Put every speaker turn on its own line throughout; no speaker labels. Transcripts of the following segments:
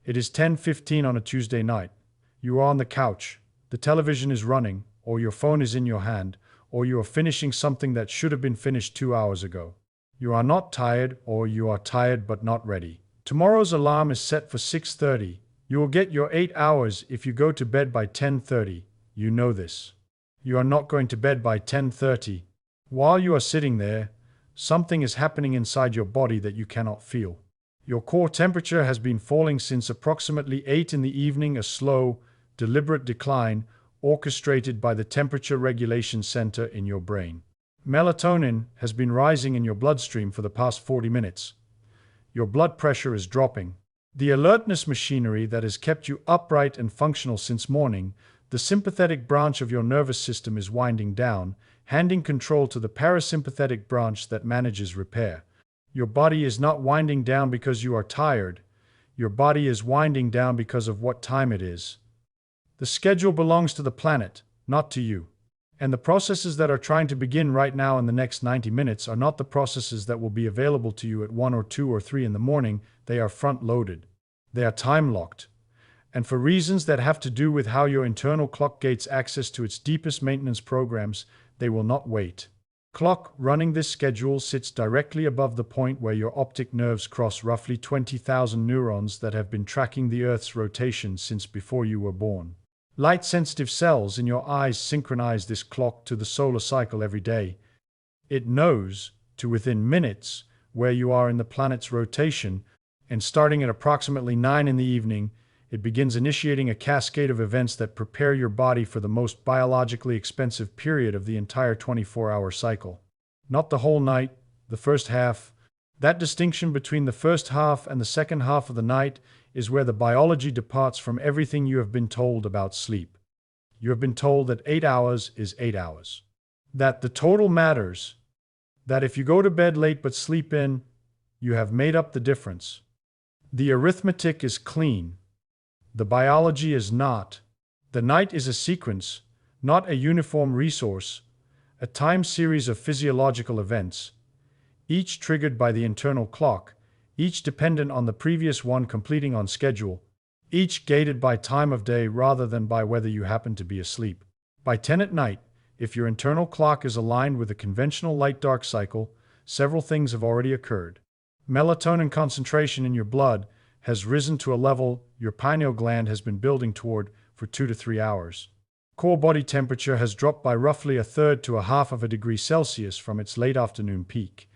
It is 10:15 on a Tuesday night. You are on the couch, the television is running, or your phone is in your hand, or you are finishing something that should have been finished 2 hours ago. You are not tired, or you are tired but not ready. Tomorrow's alarm is set for 6:30. You will get your 8 hours if you go to bed by 10:30. You know this. You are not going to bed by 10:30. While you are sitting there, something is happening inside your body that you cannot feel. Your core temperature has been falling since approximately 8 in the evening, a slow, deliberate decline orchestrated by the temperature regulation center in your brain. Melatonin has been rising in your bloodstream for the past 40 minutes. Your blood pressure is dropping. The alertness machinery that has kept you upright and functional since morning, the sympathetic branch of your nervous system, is winding down, handing control to the parasympathetic branch that manages repair. Your body is not winding down because you are tired. Your body is winding down because of what time it is. The schedule belongs to the planet, not to you. And the processes that are trying to begin right now in the next 90 minutes are not the processes that will be available to you at 1 or 2 or 3 in the morning. They are front-loaded. They are time-locked. And for reasons that have to do with how your internal clock gates access to its deepest maintenance programs, they will not wait. Clock running this schedule sits directly above the point where your optic nerves cross roughly 20,000 neurons that have been tracking the Earth's rotation since before you were born. Light-sensitive cells in your eyes synchronize this clock to the solar cycle every day. It knows, to within minutes, where you are in the planet's rotation, and starting at approximately 9 in the evening, it begins initiating a cascade of events that prepare your body for the most biologically expensive period of the entire 24-hour cycle. Not the whole night, the first half. That distinction between the first half and the second half of the night is where the biology departs from everything you have been told about sleep. You have been told that 8 hours is 8 hours. That the total matters. That if you go to bed late but sleep in, you have made up the difference. The arithmetic is clean. The biology is not. The night is a sequence, not a uniform resource, a time series of physiological events, each triggered by the internal clock, each dependent on the previous one completing on schedule, each gated by time of day rather than by whether you happen to be asleep. By 10 at night, if your internal clock is aligned with a conventional light-dark cycle, several things have already occurred. Melatonin concentration in your blood has risen to a level your pineal gland has been building toward for 2 to 3 hours. Core body temperature has dropped by roughly 1/3 to 1/2 of a degree Celsius from its late afternoon peak.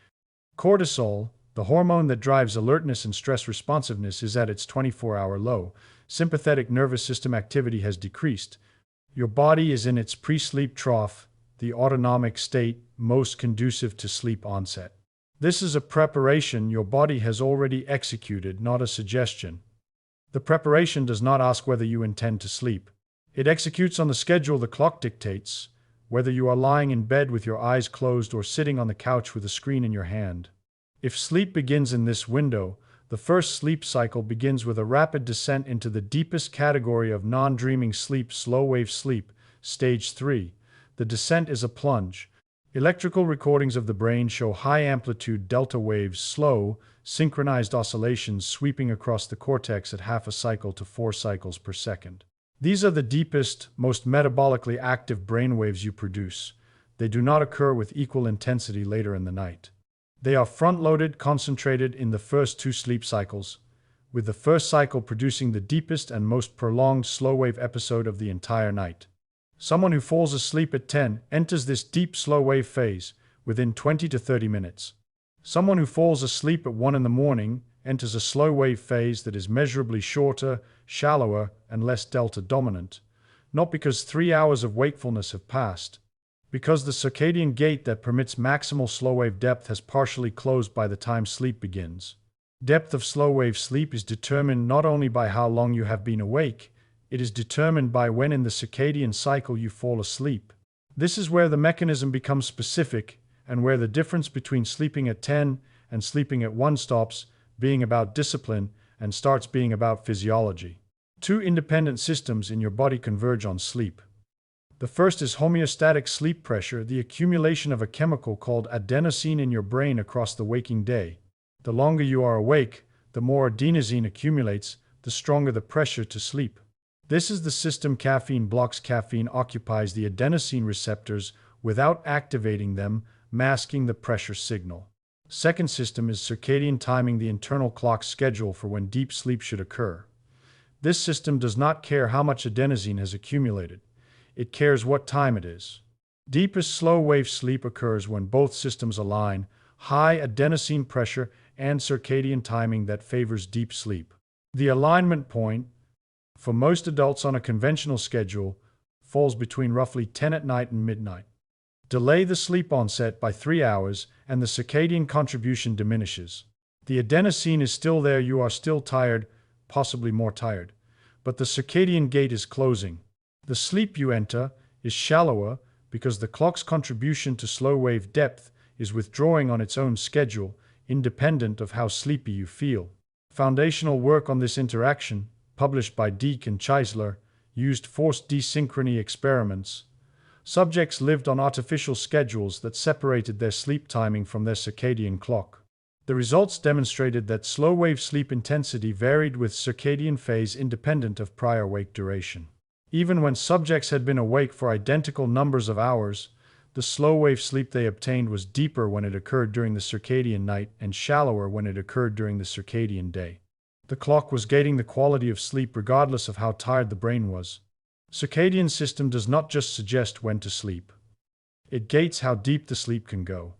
Cortisol, the hormone that drives alertness and stress responsiveness, is at its 24-hour low. Sympathetic nervous system activity has decreased. Your body is in its pre-sleep trough, the autonomic state most conducive to sleep onset. This is a preparation your body has already executed, not a suggestion. The preparation does not ask whether you intend to sleep. It executes on the schedule the clock dictates, whether you are lying in bed with your eyes closed or sitting on the couch with a screen in your hand. If sleep begins in this window, the first sleep cycle begins with a rapid descent into the deepest category of non-dreaming sleep, slow-wave sleep, stage 3. The descent is a plunge. Electrical recordings of the brain show high-amplitude delta waves, slow, synchronized oscillations sweeping across the cortex at half a cycle to 4 cycles per second. These are the deepest, most metabolically active brain waves you produce. They do not occur with equal intensity later in the night. They are front-loaded, concentrated in the first 2 sleep cycles, with the first cycle producing the deepest and most prolonged slow-wave episode of the entire night. Someone who falls asleep at 10 enters this deep slow-wave phase within 20 to 30 minutes. Someone who falls asleep at 1 in the morning enters a slow-wave phase that is measurably shorter, shallower, and less delta-dominant, not because 3 hours of wakefulness have passed, because the circadian gate that permits maximal slow-wave depth has partially closed by the time sleep begins. Depth of slow-wave sleep is determined not only by how long you have been awake, it is determined by when in the circadian cycle you fall asleep. This is where the mechanism becomes specific and where the difference between sleeping at 10 and sleeping at 1 stops being about discipline and starts being about physiology. 2 independent systems in your body converge on sleep. The first is homeostatic sleep pressure, the accumulation of a chemical called adenosine in your brain across the waking day. The longer you are awake, the more adenosine accumulates, the stronger the pressure to sleep. This is the system caffeine blocks. Caffeine occupies the adenosine receptors without activating them, masking the pressure signal. Second system is circadian timing, the internal clock schedule for when deep sleep should occur. This system does not care how much adenosine has accumulated. It cares what time it is. Deepest slow-wave sleep occurs when both systems align, high adenosine pressure and circadian timing that favors deep sleep. The alignment point, for most adults on a conventional schedule, falls between roughly 10 at night and midnight. Delay the sleep onset by 3 hours and the circadian contribution diminishes. The adenosine is still there, you are still tired, possibly more tired, but the circadian gate is closing. The sleep you enter is shallower because the clock's contribution to slow-wave depth is withdrawing on its own schedule, independent of how sleepy you feel. Foundational work on this interaction, published by Deek and Cheisler, used forced desynchrony experiments. Subjects lived on artificial schedules that separated their sleep timing from their circadian clock. The results demonstrated that slow-wave sleep intensity varied with circadian phase independent of prior wake duration. Even when subjects had been awake for identical numbers of hours, the slow-wave sleep they obtained was deeper when it occurred during the circadian night and shallower when it occurred during the circadian day. The clock was gating the quality of sleep regardless of how tired the brain was. Circadian system does not just suggest when to sleep. It gates how deep the sleep can go.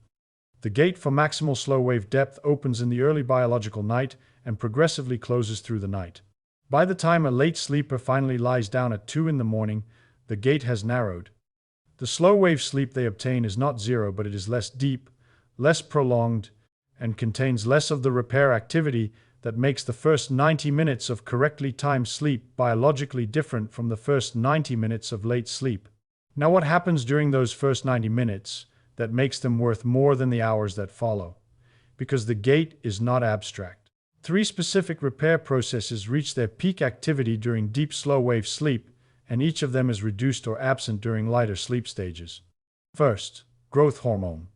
The gate for maximal slow-wave depth opens in the early biological night and progressively closes through the night. By the time a late sleeper finally lies down at 2 in the morning, the gate has narrowed. The slow-wave sleep they obtain is not zero, but it is less deep, less prolonged, and contains less of the repair activity that makes the first 90 minutes of correctly timed sleep biologically different from the first 90 minutes of late sleep. Now, what happens during those first 90 minutes that makes them worth more than the hours that follow? Because the gate is not abstract. 3 specific repair processes reach their peak activity during deep slow-wave sleep, and each of them is reduced or absent during lighter sleep stages. First, growth hormone.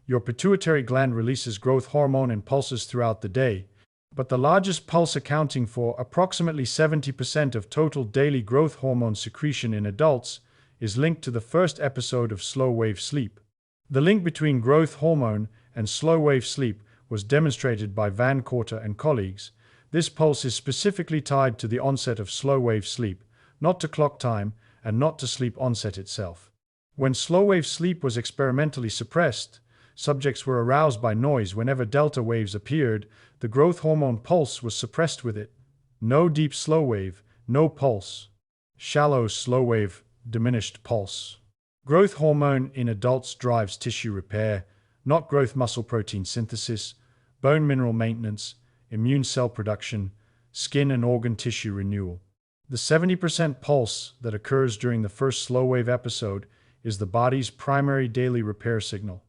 Your pituitary gland releases growth hormone in pulses throughout the day, but the largest pulse, accounting for approximately 70% of total daily growth hormone secretion in adults, is linked to the first episode of slow-wave sleep. The link between growth hormone and slow-wave sleep was demonstrated by Van Korter and colleagues. This pulse is specifically tied to the onset of slow-wave sleep, not to clock time and not to sleep onset itself. When slow-wave sleep was experimentally suppressed, subjects were aroused by noise whenever delta waves appeared. The growth hormone pulse was suppressed with it. No deep slow wave, no pulse. Shallow slow wave, diminished pulse. Growth hormone in adults drives tissue repair, not growth muscle protein synthesis, bone mineral maintenance, immune cell production, skin and organ tissue renewal. The 70% pulse that occurs during the first slow wave episode is the body's primary daily repair signal.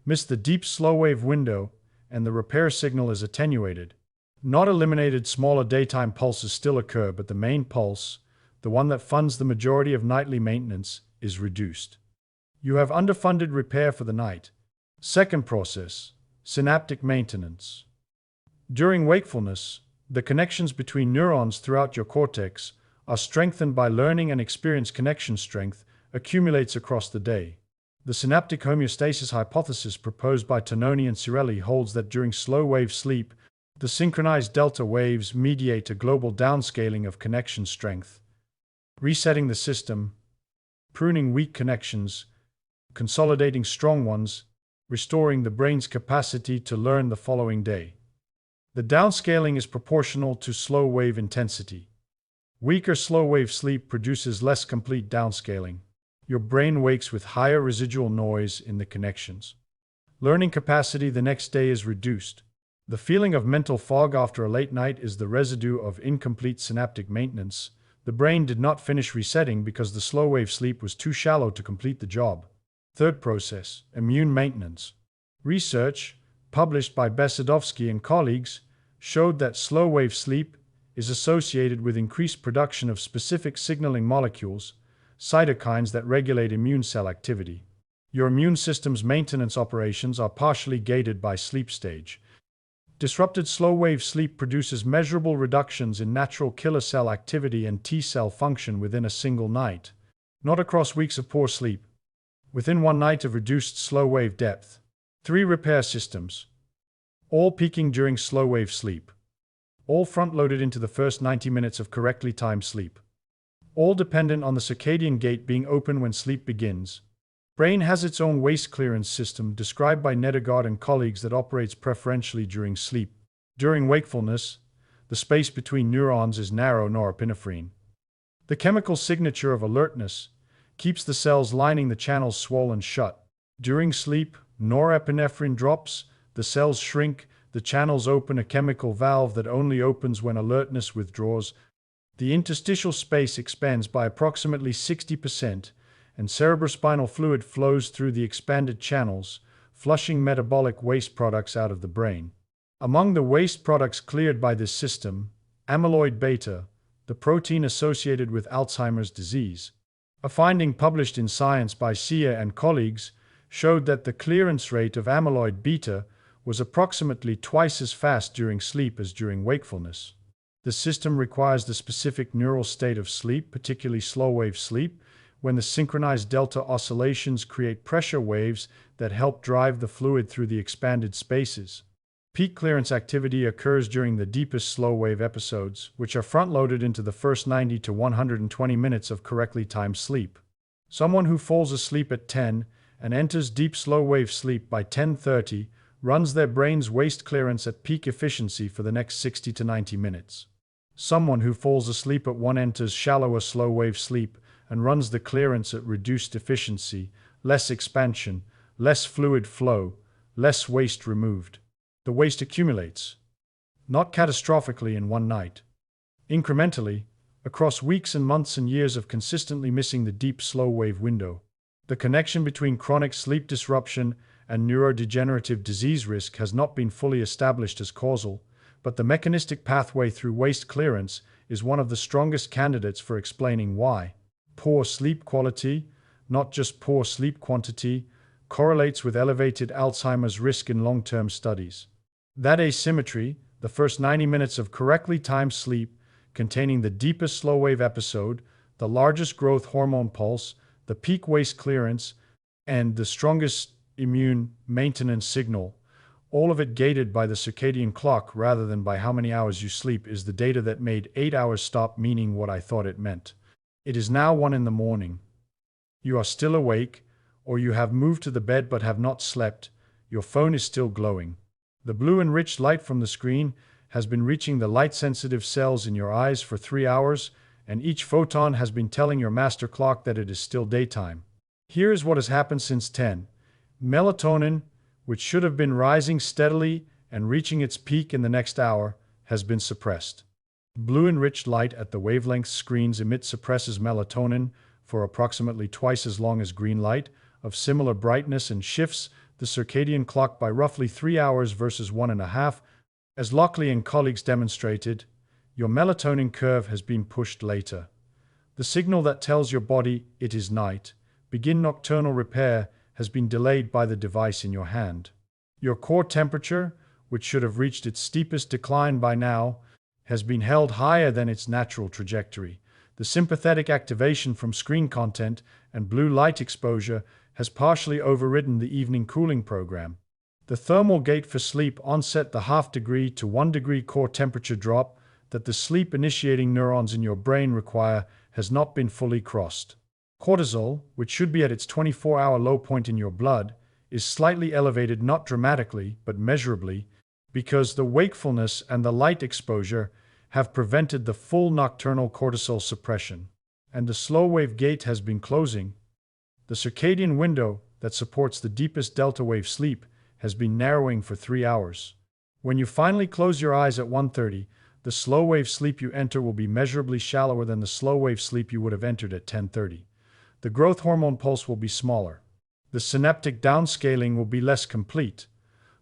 Miss the deep slow-wave window, and the repair signal is attenuated. Not eliminated, smaller daytime pulses still occur, but the main pulse, the one that funds the majority of nightly maintenance, is reduced. You have underfunded repair for the night. Second process, synaptic maintenance. During wakefulness, the connections between neurons throughout your cortex are strengthened by learning, and experience connection strength accumulates across the day. The synaptic homeostasis hypothesis proposed by Tononi and Cirelli holds that during slow-wave sleep, the synchronized delta waves mediate a global downscaling of connection strength, resetting the system, pruning weak connections, consolidating strong ones, restoring the brain's capacity to learn the following day. The downscaling is proportional to slow-wave intensity. Weaker slow-wave sleep produces less complete downscaling. Your brain wakes with higher residual noise in the connections. Learning capacity the next day is reduced. The feeling of mental fog after a late night is the residue of incomplete synaptic maintenance. The brain did not finish resetting because the slow-wave sleep was too shallow to complete the job. Third process, immune maintenance. Research, published by Besedovsky and colleagues, showed that slow-wave sleep is associated with increased production of specific signaling molecules, cytokines that regulate immune cell activity. Your immune system's maintenance operations are partially gated by sleep stage. Disrupted slow-wave sleep produces measurable reductions in natural killer cell activity and T-cell function within a single night. Not across weeks of poor sleep. Within one night of reduced slow-wave depth. 3 repair systems. All peaking during slow-wave sleep. All front-loaded into the first 90 minutes of correctly timed sleep. All dependent on the circadian gate being open when sleep begins. Brain has its own waste clearance system described by Nedergaard and colleagues that operates preferentially during sleep. During wakefulness, the space between neurons is narrow norepinephrine. The chemical signature of alertness keeps the cells lining the channels swollen shut. During sleep, norepinephrine drops, the cells shrink, the channels open, a chemical valve that only opens when alertness withdraws. The interstitial space expands by approximately 60%, and cerebrospinal fluid flows through the expanded channels, flushing metabolic waste products out of the brain. Among the waste products cleared by this system, amyloid beta, the protein associated with Alzheimer's disease. A finding published in Science by Sia and colleagues showed that the clearance rate of amyloid beta was approximately twice as fast during sleep as during wakefulness. The system requires the specific neural state of sleep, particularly slow-wave sleep, when the synchronized delta oscillations create pressure waves that help drive the fluid through the expanded spaces. Peak clearance activity occurs during the deepest slow-wave episodes, which are front-loaded into the first 90 to 120 minutes of correctly timed sleep. Someone who falls asleep at 10 and enters deep slow-wave sleep by 10:30 runs their brain's waste clearance at peak efficiency for the next 60 to 90 minutes. Someone who falls asleep at 1 enters shallower slow-wave sleep and runs the clearance at reduced efficiency, less expansion, less fluid flow, less waste removed. The waste accumulates, not catastrophically in one night, incrementally, across weeks and months and years of consistently missing the deep slow-wave window. The connection between chronic sleep disruption and neurodegenerative disease risk has not been fully established as causal, but the mechanistic pathway through waste clearance is one of the strongest candidates for explaining why poor sleep quality, not just poor sleep quantity, correlates with elevated Alzheimer's risk in long-term studies. That asymmetry, the first 90 minutes of correctly timed sleep, containing the deepest slow-wave episode, the largest growth hormone pulse, the peak waste clearance, and the strongest immune maintenance signal, all of it gated by the circadian clock rather than by how many hours you sleep, is the data that made 8 hours stop meaning what I thought it meant. It is now 1 in the morning. You are still awake, or you have moved to the bed but have not slept. Your phone is still glowing. The blue enriched light from the screen has been reaching the light-sensitive cells in your eyes for 3 hours, and each photon has been telling your master clock that it is still daytime. Here is what has happened since 10. Melatonin, which should have been rising steadily and reaching its peak in the next hour, has been suppressed. Blue-enriched light at the wavelength screens emit suppresses melatonin for approximately twice as long as green light, of similar brightness, and shifts the circadian clock by roughly 3 hours versus 1.5. As Lockley and colleagues demonstrated, your melatonin curve has been pushed later. The signal that tells your body it is night, begin nocturnal repair, has been delayed by the device in your hand. Your core temperature, which should have reached its steepest decline by now, has been held higher than its natural trajectory. The sympathetic activation from screen content and blue light exposure has partially overridden the evening cooling program. The thermal gate for sleep onset, the 0.5 degree to 1 degree core temperature drop that the sleep-initiating neurons in your brain require, has not been fully crossed. Cortisol, which should be at its 24-hour low point in your blood, is slightly elevated, not dramatically, but measurably, because the wakefulness and the light exposure have prevented the full nocturnal cortisol suppression, and the slow-wave gate has been closing. The circadian window that supports the deepest delta wave sleep has been narrowing for 3 hours. When you finally close your eyes at 1:30, the slow-wave sleep you enter will be measurably shallower than the slow-wave sleep you would have entered at 10:30. The growth hormone pulse will be smaller. The synaptic downscaling will be less complete.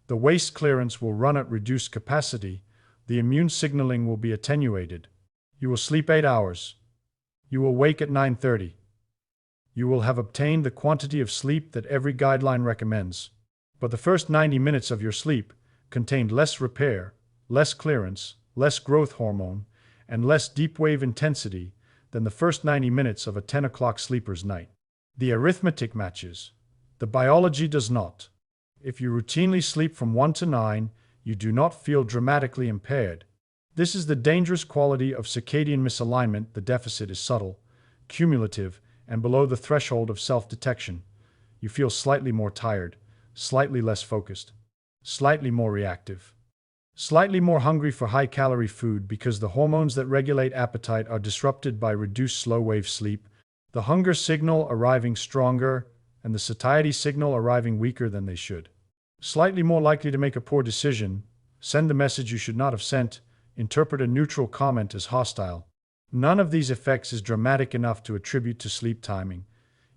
The waste clearance will run at reduced capacity. The immune signaling will be attenuated. You will sleep 8 hours. You will wake at 9:30. You will have obtained the quantity of sleep that every guideline recommends. But the first 90 minutes of your sleep, contained less repair, less clearance, less growth hormone, and less deep wave intensity than the first 90 minutes of a 10 o'clock sleeper's night. The arithmetic matches. The biology does not. If you routinely sleep from 1 to 9, you do not feel dramatically impaired. This is the dangerous quality of circadian misalignment. The deficit is subtle, cumulative, and below the threshold of self-detection. You feel slightly more tired, slightly less focused, slightly more reactive, slightly more hungry for high-calorie food because the hormones that regulate appetite are disrupted by reduced slow-wave sleep, the hunger signal arriving stronger and the satiety signal arriving weaker than they should. Slightly more likely to make a poor decision, send a message you should not have sent, interpret a neutral comment as hostile. None of these effects is dramatic enough to attribute to sleep timing.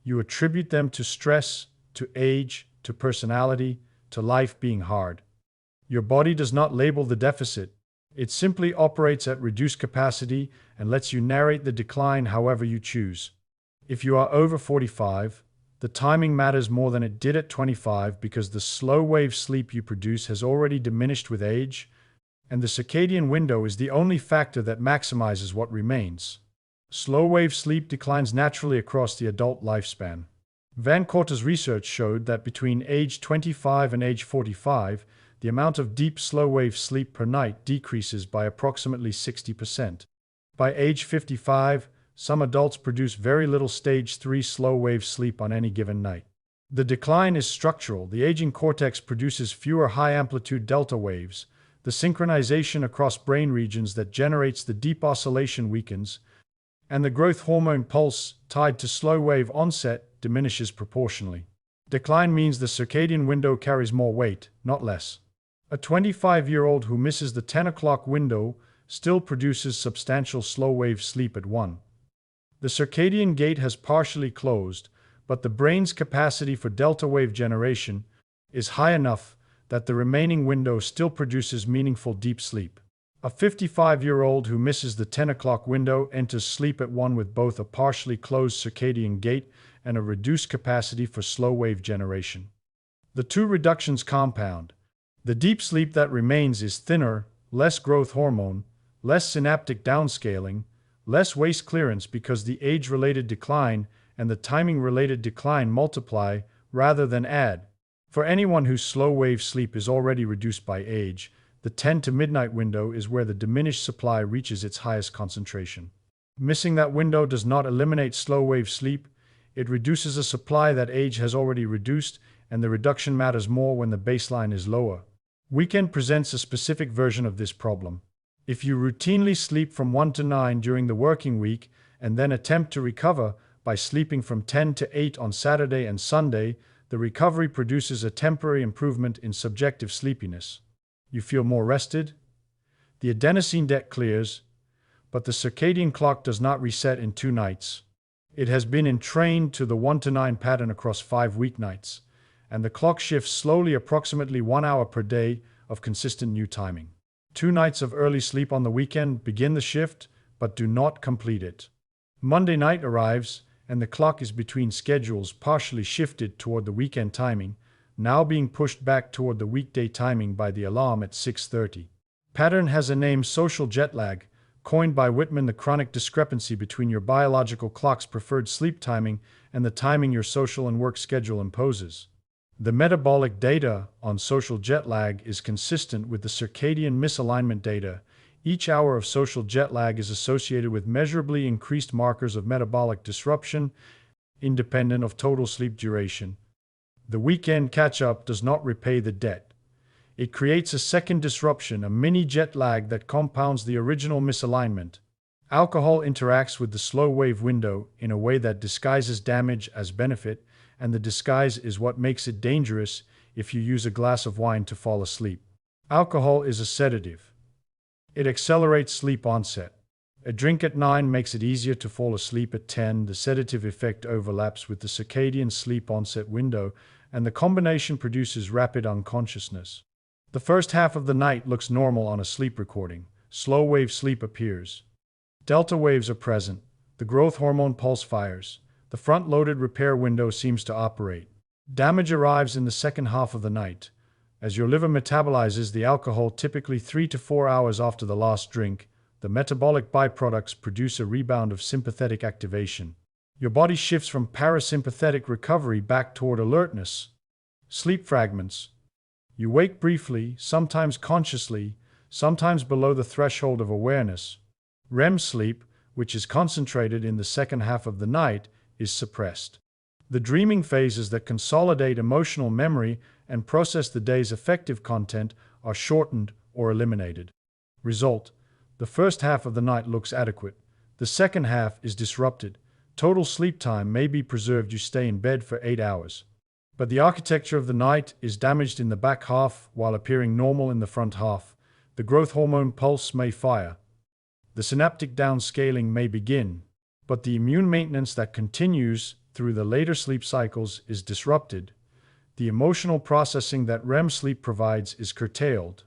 You attribute them to stress, to age, to personality, to life being hard. Your body does not label the deficit. It simply operates at reduced capacity and lets you narrate the decline however you choose. If you are over 45, the timing matters more than it did at 25 because the slow-wave sleep you produce has already diminished with age, and the circadian window is the only factor that maximizes what remains. Slow-wave sleep declines naturally across the adult lifespan. Van Korter's research showed that between age 25 and age 45, the amount of deep slow-wave sleep per night decreases by approximately 60%. By age 55, some adults produce very little stage 3 slow-wave sleep on any given night. The decline is structural. The aging cortex produces fewer high-amplitude delta waves. The synchronization across brain regions that generates the deep oscillation weakens, and the growth hormone pulse, tied to slow-wave onset, diminishes proportionally. Decline means the circadian window carries more weight, not less. A 25-year-old who misses the 10 o'clock window still produces substantial slow-wave sleep at 1. The circadian gate has partially closed, but the brain's capacity for delta wave generation is high enough that the remaining window still produces meaningful deep sleep. A 55-year-old who misses the 10 o'clock window enters sleep at 1 with both a partially closed circadian gate and a reduced capacity for slow wave generation. The two reductions compound. The deep sleep that remains is thinner, less growth hormone, less synaptic downscaling, less waste clearance because the age-related decline and the timing-related decline multiply rather than add. For anyone whose slow-wave sleep is already reduced by age, the 10 to midnight window is where the diminished supply reaches its highest concentration. Missing that window does not eliminate slow-wave sleep. It reduces a supply that age has already reduced, and the reduction matters more when the baseline is lower. Weekend presents a specific version of this problem. If you routinely sleep from 1 to 9 during the working week and then attempt to recover by sleeping from 10 to 8 on Saturday and Sunday, the recovery produces a temporary improvement in subjective sleepiness. You feel more rested. The adenosine debt clears, but the circadian clock does not reset in 2 nights. It has been entrained to the 1 to 9 pattern across 5 weeknights, and the clock shifts slowly approximately 1 hour per day of consistent new timing. 2 nights of early sleep on the weekend begin the shift, but do not complete it. Monday night arrives, and the clock is between schedules partially shifted toward the weekend timing, now being pushed back toward the weekday timing by the alarm at 6:30. Pattern has a name: social jet lag, coined by Whitman, the chronic discrepancy between your biological clock's preferred sleep timing and the timing your social and work schedule imposes. The metabolic data on social jet lag is consistent with the circadian misalignment data. Each hour of social jet lag is associated with measurably increased markers of metabolic disruption, independent of total sleep duration. The weekend catch-up does not repay the debt. It creates a second disruption, a mini jet lag that compounds the original misalignment. Alcohol interacts with the slow wave window in a way that disguises damage as benefit, and the disguise is what makes it dangerous if you use a glass of wine to fall asleep. Alcohol is a sedative. It accelerates sleep onset. A drink at 9 makes it easier to fall asleep at 10. The sedative effect overlaps with the circadian sleep onset window, and the combination produces rapid unconsciousness. The first half of the night looks normal on a sleep recording. Slow wave sleep appears. Delta waves are present. The growth hormone pulse fires. The front-loaded repair window seems to operate. Damage arrives in the second half of the night. As your liver metabolizes the alcohol typically 3 to 4 hours after the last drink, the metabolic byproducts produce a rebound of sympathetic activation. Your body shifts from parasympathetic recovery back toward alertness. Sleep fragments. You wake briefly, sometimes consciously, sometimes below the threshold of awareness. REM sleep, which is concentrated in the second half of the night, is suppressed. The dreaming phases that consolidate emotional memory and process the day's affective content are shortened or eliminated. Result: the first half of the night looks adequate. The second half is disrupted. Total sleep time may be preserved. You stay in bed for 8 hours. But the architecture of the night is damaged in the back half while appearing normal in the front half. The growth hormone pulse may fire. The synaptic downscaling may begin. But the immune maintenance that continues through the later sleep cycles is disrupted. The emotional processing that REM sleep provides is curtailed.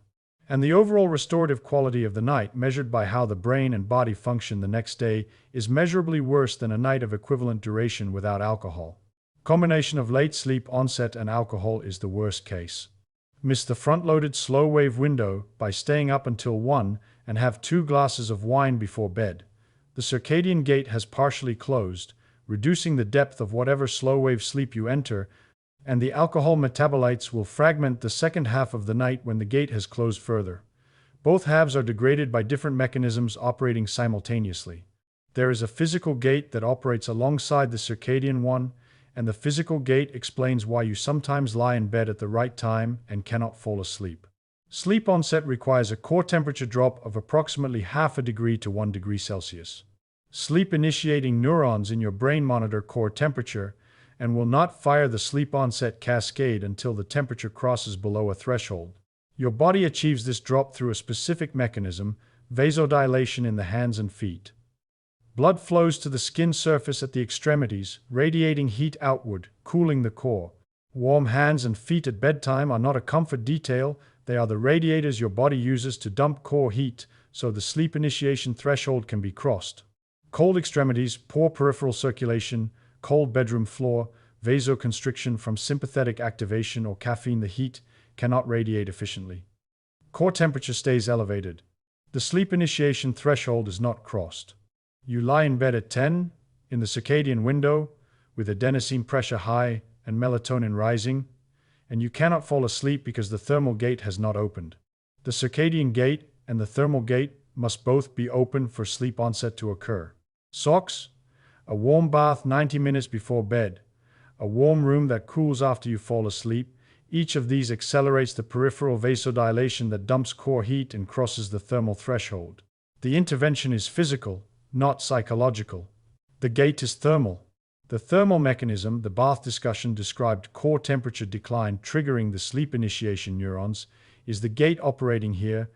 And the overall restorative quality of the night, measured by how the brain and body function the next day, is measurably worse than a night of equivalent duration without alcohol. Combination of late sleep onset and alcohol is the worst case. Miss the front-loaded slow-wave window by staying up until 1 and have 2 glasses of wine before bed. The circadian gate has partially closed, reducing the depth of whatever slow-wave sleep you enter, and the alcohol metabolites will fragment the second half of the night when the gate has closed further. Both halves are degraded by different mechanisms operating simultaneously. There is a physical gate that operates alongside the circadian one, and the physical gate explains why you sometimes lie in bed at the right time and cannot fall asleep. Sleep onset requires a core temperature drop of approximately half a degree to 1 degree Celsius. Sleep-initiating neurons in your brain monitor core temperature and will not fire the sleep onset cascade until the temperature crosses below a threshold. Your body achieves this drop through a specific mechanism, vasodilation in the hands and feet. Blood flows to the skin surface at the extremities, radiating heat outward, cooling the core. Warm hands and feet at bedtime are not a comfort detail, they are the radiators your body uses to dump core heat, so the sleep initiation threshold can be crossed. Cold extremities, poor peripheral circulation, cold bedroom floor, vasoconstriction from sympathetic activation or caffeine, the heat cannot radiate efficiently. Core temperature stays elevated. The sleep initiation threshold is not crossed. You lie in bed at 10, in the circadian window, with adenosine pressure high and melatonin rising, and you cannot fall asleep because the thermal gate has not opened. The circadian gate and the thermal gate must both be open for sleep onset to occur. SOX: a warm bath 90 minutes before bed, a warm room that cools after you fall asleep. Each of these accelerates the peripheral vasodilation that dumps core heat and crosses the thermal threshold. The intervention is physical, not psychological. The gate is thermal. The thermal mechanism, the bath discussion described core temperature decline triggering the sleep initiation neurons, is the gate operating here,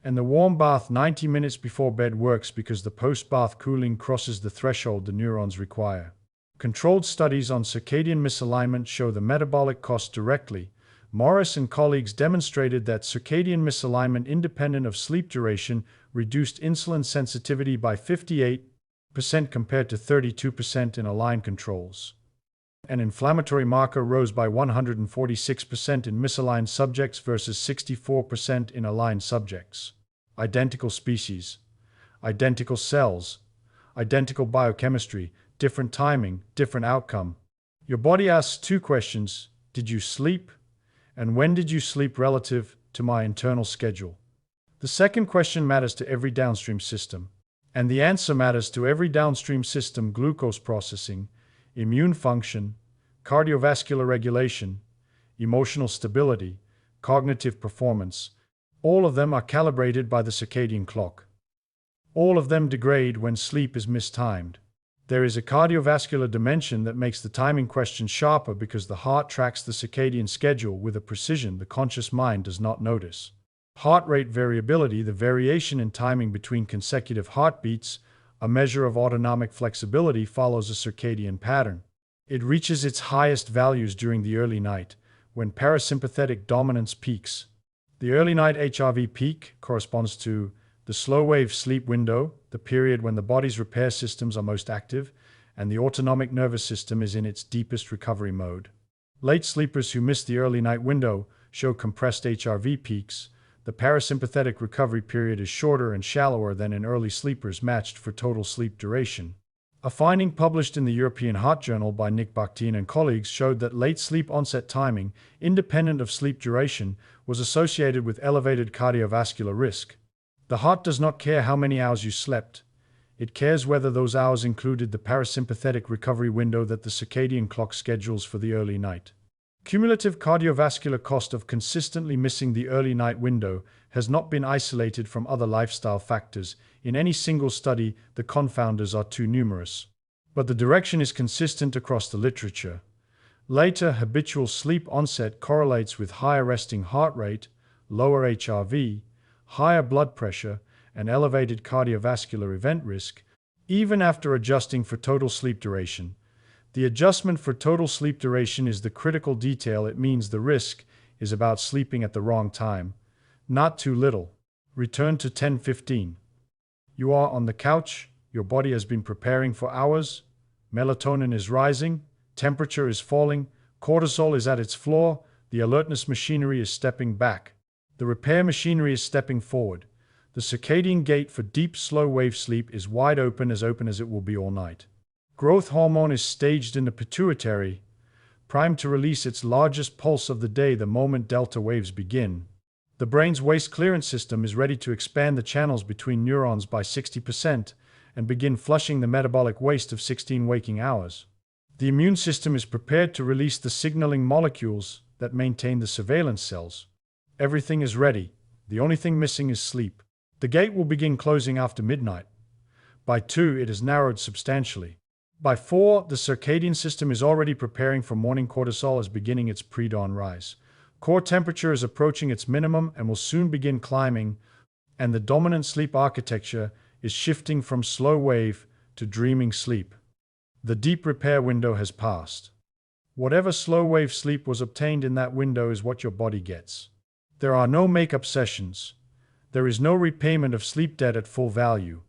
and the warm bath 90 minutes before bed works because the post-bath cooling crosses the threshold the neurons require. Controlled studies on circadian misalignment show the metabolic cost directly. Morris and colleagues demonstrated that circadian misalignment independent of sleep duration reduced insulin sensitivity by 58% compared to 32% in aligned controls. An inflammatory marker rose by 146% in misaligned subjects versus 64% in aligned subjects. Identical species, identical cells, identical biochemistry, different timing, different outcome. Your body asks 2 questions: did you sleep? And when did you sleep relative to my internal schedule? The second question matters to every downstream system. And the answer matters to every downstream system: glucose processing, immune function, cardiovascular regulation, emotional stability, cognitive performance. All of them are calibrated by the circadian clock. All of them degrade when sleep is mistimed. There is a cardiovascular dimension that makes the timing question sharper because the heart tracks the circadian schedule with a precision the conscious mind does not notice. Heart rate variability, the variation in timing between consecutive heartbeats, a measure of autonomic flexibility, follows a circadian pattern. It reaches its highest values during the early night, when parasympathetic dominance peaks. The early night HRV peak corresponds to the slow-wave sleep window, the period when the body's repair systems are most active, and the autonomic nervous system is in its deepest recovery mode. Late sleepers who miss the early night window show compressed HRV peaks, the parasympathetic recovery period is shorter and shallower than in early sleepers matched for total sleep duration. A finding published in the European Heart Journal by Nick Bakhtian and colleagues showed that late sleep onset timing, independent of sleep duration, was associated with elevated cardiovascular risk. The heart does not care how many hours you slept. It cares whether those hours included the parasympathetic recovery window that the circadian clock schedules for the early night. Cumulative cardiovascular cost of consistently missing the early night window has not been isolated from other lifestyle factors. In any single study, the confounders are too numerous. But the direction is consistent across the literature. Later, habitual sleep onset correlates with higher resting heart rate, lower HRV, higher blood pressure, and elevated cardiovascular event risk, even after adjusting for total sleep duration. The adjustment for total sleep duration is the critical detail. It means the risk is about sleeping at the wrong time, not too little. Return to 10:15. You are on the couch, your body has been preparing for hours, melatonin is rising, temperature is falling, cortisol is at its floor, the alertness machinery is stepping back. The repair machinery is stepping forward. The circadian gate for deep, slow-wave sleep is wide open as it will be all night. Growth hormone is staged in the pituitary, primed to release its largest pulse of the day the moment delta waves begin. The brain's waste clearance system is ready to expand the channels between neurons by 60% and begin flushing the metabolic waste of 16 waking hours. The immune system is prepared to release the signaling molecules that maintain the surveillance cells. Everything is ready. The only thing missing is sleep. The gate will begin closing after midnight. By 2, it has narrowed substantially. By 4, the circadian system is already preparing for morning. Cortisol is beginning its pre-dawn rise. Core temperature is approaching its minimum and will soon begin climbing, and the dominant sleep architecture is shifting from slow wave to dreaming sleep. The deep repair window has passed. Whatever slow wave sleep was obtained in that window is what your body gets. There are no make-up sessions. There is no repayment of sleep debt at full value.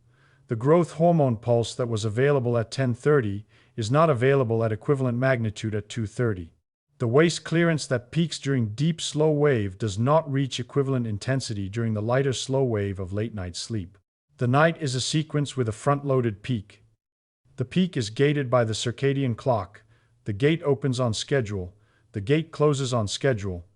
The growth hormone pulse that was available at 10:30 is not available at equivalent magnitude at 2:30. The waste clearance that peaks during deep slow wave does not reach equivalent intensity during the lighter slow wave of late-night sleep. The night is a sequence with a front-loaded peak. The peak is gated by the circadian clock. The gate opens on schedule. The gate closes on schedule.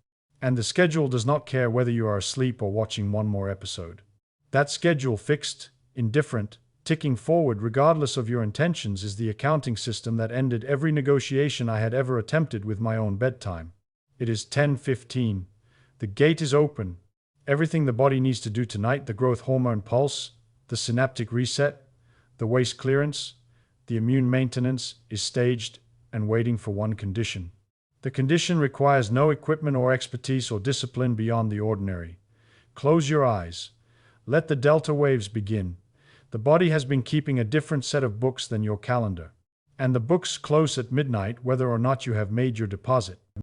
And the schedule does not care whether you are asleep or watching one more episode. That schedule, fixed, indifferent, ticking forward regardless of your intentions, is the accounting system that ended every negotiation I had ever attempted with my own bedtime. It is 10:15. The gate is open. Everything the body needs to do tonight, the growth hormone pulse, the synaptic reset, the waste clearance, the immune maintenance, is staged and waiting for one condition. The condition requires no equipment or expertise or discipline beyond the ordinary. Close your eyes. Let the delta waves begin. The body has been keeping a different set of books than your calendar. And the books close at midnight whether or not you have made your deposit.